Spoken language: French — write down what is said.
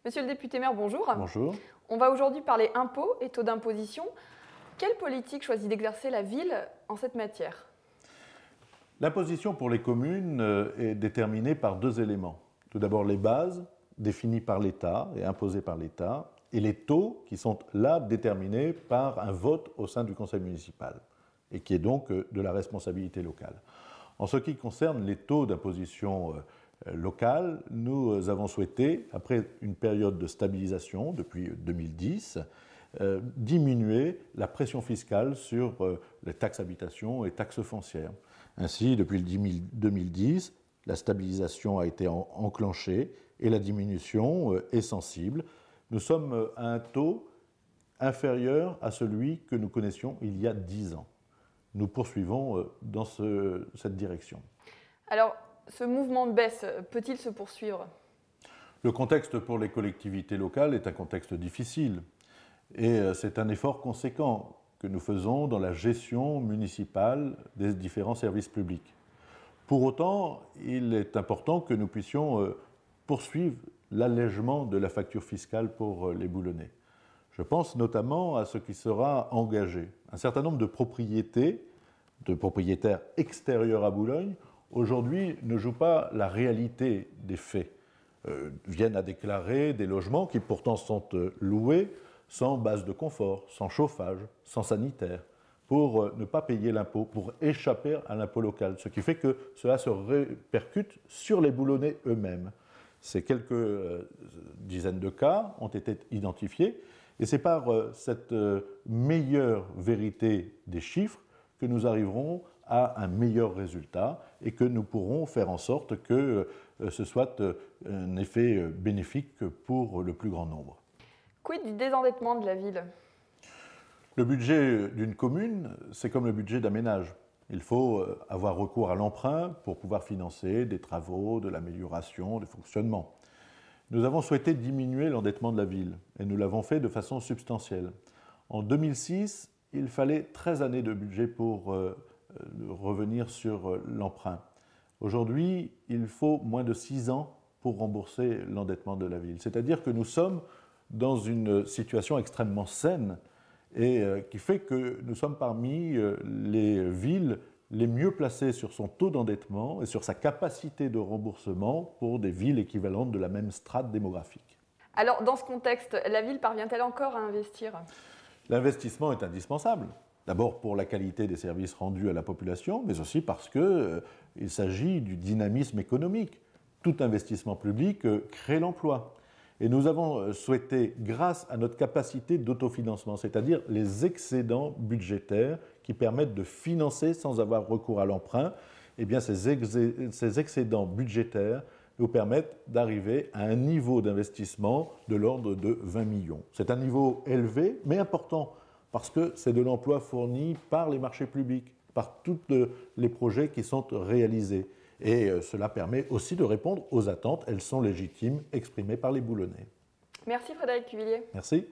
Monsieur le député maire, bonjour. Bonjour. On va aujourd'hui parler impôts et taux d'imposition. Quelle politique choisit d'exercer la ville en cette matière? L'imposition pour les communes est déterminée par deux éléments. Tout d'abord les bases, définies par l'État et imposées par l'État, et les taux qui sont là déterminés par un vote au sein du conseil municipal, et qui est donc de la responsabilité locale. En ce qui concerne les taux d'imposition locale, nous avons souhaité, après une période de stabilisation depuis 2010, diminuer la pression fiscale sur les taxes habitation et taxes foncières. Ainsi, depuis 2010, la stabilisation a été enclenchée et la diminution est sensible. Nous sommes à un taux inférieur à celui que nous connaissions il y a 10 ans. Nous poursuivons dans cette direction. Alors, ce mouvement de baisse peut-il se poursuivre? Le contexte pour les collectivités locales est un contexte difficile et c'est un effort conséquent que nous faisons dans la gestion municipale des différents services publics. Pour autant, il est important que nous puissions poursuivre l'allègement de la facture fiscale pour les Boulonnais. Je pense notamment à ce qui sera engagé. Un certain nombre de propriétaires extérieurs à Boulogne, aujourd'hui, ne jouent pas la réalité des faits. Viennent à déclarer des logements qui pourtant sont loués sans base de confort, sans chauffage, sans sanitaire, pour ne pas payer l'impôt, pour échapper à l'impôt local. Ce qui fait que cela se répercute sur les Boulonnais eux-mêmes. Ces quelques dizaines de cas ont été identifiés et c'est par cette meilleure vérité des chiffres que nous arriverons à un meilleur résultat et que nous pourrons faire en sorte que ce soit un effet bénéfique pour le plus grand nombre. Quid du désendettement de la ville? Le budget d'une commune, c'est comme le budget d'un ménage. Il faut avoir recours à l'emprunt pour pouvoir financer des travaux, de l'amélioration, du fonctionnement. Nous avons souhaité diminuer l'endettement de la ville et nous l'avons fait de façon substantielle. En 2006, il fallait 13 années de budget pour revenir sur l'emprunt. Aujourd'hui, il faut moins de 6 ans pour rembourser l'endettement de la ville. C'est-à-dire que nous sommes dans une situation extrêmement saine et qui fait que nous sommes parmi les villes les mieux placées sur son taux d'endettement et sur sa capacité de remboursement pour des villes équivalentes de la même strate démographique. Alors, dans ce contexte, la ville parvient-elle encore à investir? L'investissement est indispensable. D'abord pour la qualité des services rendus à la population, mais aussi parce qu'il s'agit du dynamisme économique. Tout investissement public crée l'emploi. Et nous avons souhaité, grâce à notre capacité d'autofinancement, c'est-à-dire les excédents budgétaires qui permettent de financer sans avoir recours à l'emprunt, eh bien ces excédents budgétaires nous permettent d'arriver à un niveau d'investissement de l'ordre de 20 millions. C'est un niveau élevé, mais important, parce que c'est de l'emploi fourni par les marchés publics, par tous les projets qui sont réalisés. Et cela permet aussi de répondre aux attentes, elles sont légitimes, exprimées par les Boulonnais. Merci Frédéric Cuvillier. Merci.